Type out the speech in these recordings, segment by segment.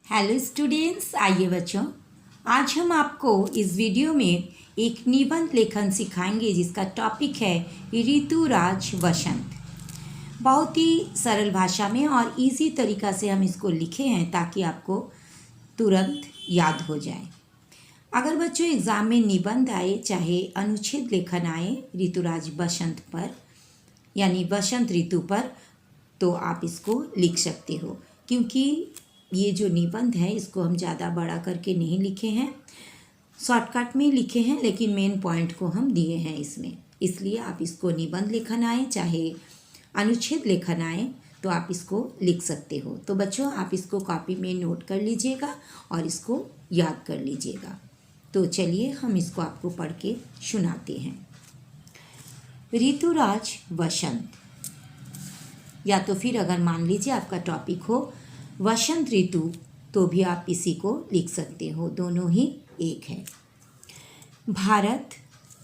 Hello students, आइए बच्चों, आज हम आपको इस वीडियो में एक निबंध लेखन सिखाएंगे जिसका टॉपिक है ऋतुराज वसंत। बहुत ही सरल भाषा में और इजी तरीका से हम इसको लिखे हैं ताकि आपको तुरंत याद हो जाए। अगर बच्चों एग्ज़ाम में निबंध आए, चाहे अनुच्छेद लेखन आए ऋतुराज वसंत पर यानी वसंत ऋतु पर, तो आप इसको लिख सकते हो। क्योंकि ये जो निबंध है इसको हम ज़्यादा बड़ा करके नहीं लिखे हैं, शॉर्टकट में लिखे हैं, लेकिन मेन पॉइंट को हम दिए हैं इसमें। इसलिए आप इसको निबंध लेखन आए चाहे अनुच्छेद लेखन आए तो आप इसको लिख सकते हो। तो बच्चों, आप इसको कॉपी में नोट कर लीजिएगा और इसको याद कर लीजिएगा। तो चलिए हम इसको आपको पढ़ के सुनाते हैं। ऋतुराज वसंत, या तो फिर अगर मान लीजिए आपका टॉपिक हो वसंत ऋतु तो भी आप इसी को लिख सकते हो, दोनों ही एक है। भारत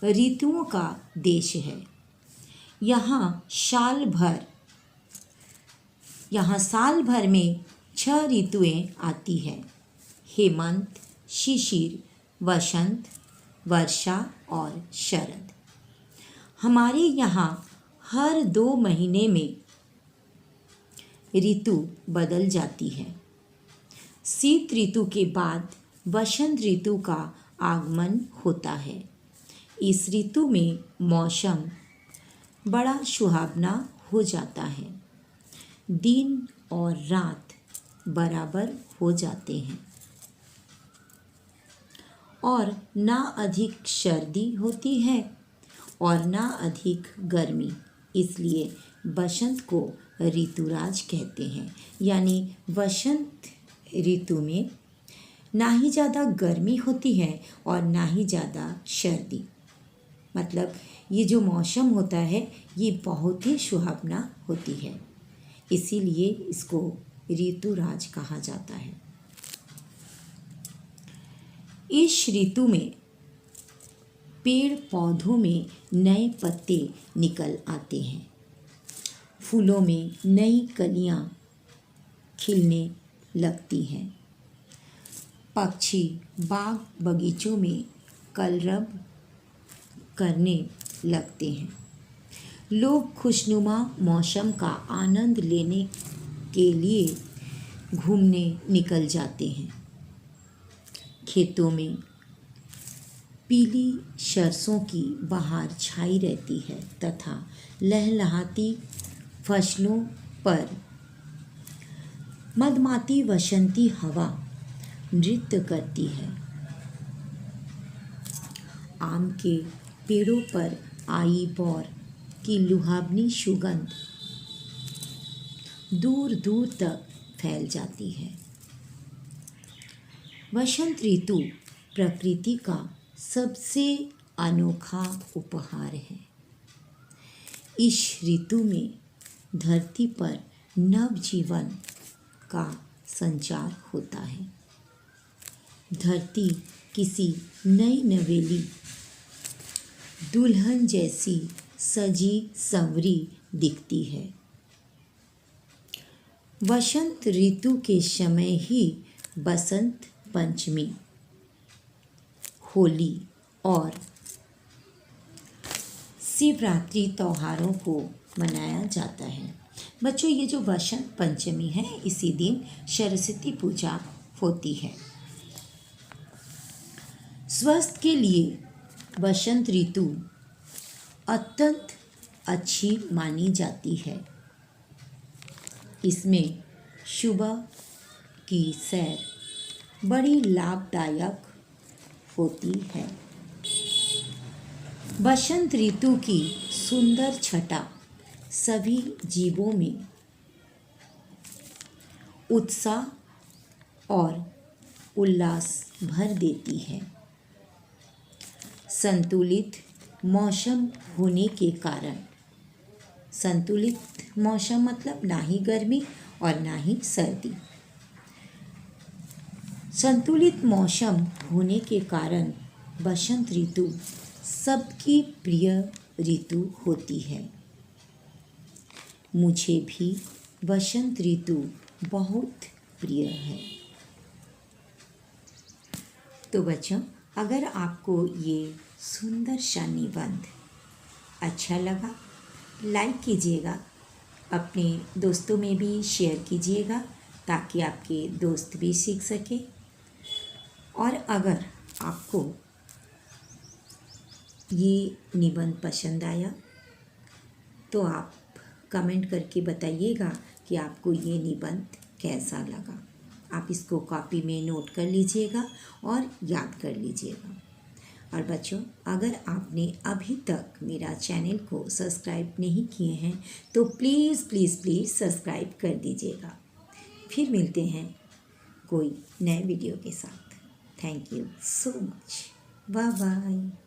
ऋतुओं का देश है। यहाँ साल भर में 6 ऋतुएं आती है: हेमंत, शिशिर, वसंत, वर्षा और शरद। हमारे यहाँ हर 2 महीने में ऋतु बदल जाती है। शीत ऋतु के बाद वसंत ऋतु का आगमन होता है। इस ऋतु में मौसम बड़ा सुहावना हो जाता है। दिन और रात बराबर हो जाते हैं और ना अधिक सर्दी होती है और ना अधिक गर्मी। इसलिए वसंत को ऋतुराज कहते हैं। यानी वसंत ऋतु में ना ही ज़्यादा गर्मी होती है और ना ही ज़्यादा सर्दी। मतलब ये जो मौसम होता है ये बहुत ही सुहावना होती है, इसीलिए इसको ऋतुराज कहा जाता है। इस ऋतु में पेड़ पौधों में नए पत्ते निकल आते हैं, फूलों में नई कलियां खिलने लगती हैं, पक्षी बाग बगीचों में कलरव करने लगते हैं, लोग खुशनुमा मौसम का आनंद लेने के लिए घूमने निकल जाते हैं। खेतों में पीली सरसों की बहार छाई रहती है तथा लहलहाती फसलों पर मधुमाती वसंती हवा नृत्य करती है। आम के पेड़ों पर आई बौर की लुभावनी सुगंध दूर दूर तक फैल जाती है। वसंत ऋतु प्रकृति का सबसे अनोखा उपहार है। इस ऋतु में धरती पर नवजीवन का संचार होता है। धरती किसी नई नवेली दुल्हन जैसी सजी संवरी दिखती है। वसंत ऋतु के समय ही बसंत पंचमी, होली और शिवरात्रि त्योहारों को मनाया जाता है। बच्चों, ये जो वसंत पंचमी है इसी दिन सरस्वती पूजा होती है। स्वास्थ्य के लिए वसंत ऋतु अत्यंत अच्छी मानी जाती है। इसमें सुबह की सैर बड़ी लाभदायक होती है। वसंत ऋतु की सुंदर छटा सभी जीवों में उत्साह और उल्लास भर देती है। संतुलित मौसम होने के कारण, संतुलित मौसम मतलब ना ही गर्मी और ना ही सर्दी, संतुलित मौसम होने के कारण वसंत ऋतु सबकी प्रिय ऋतु होती है। मुझे भी वसंत ऋतु बहुत प्रिय है। तो बच्चों, अगर आपको ये सुंदर सा निबंध अच्छा लगा, लाइक कीजिएगा, अपने दोस्तों में भी शेयर कीजिएगा ताकि आपके दोस्त भी सीख सके। और अगर आपको ये निबंध पसंद आया तो आप कमेंट करके बताइएगा कि आपको ये निबंध कैसा लगा। आप इसको कॉपी में नोट कर लीजिएगा और याद कर लीजिएगा। और बच्चों, अगर आपने अभी तक मेरा चैनल को सब्सक्राइब नहीं किए हैं तो प्लीज़ प्लीज़ प्लीज़ सब्सक्राइब कर दीजिएगा। फिर मिलते हैं कोई नए वीडियो के साथ। Thank you so much. Bye bye.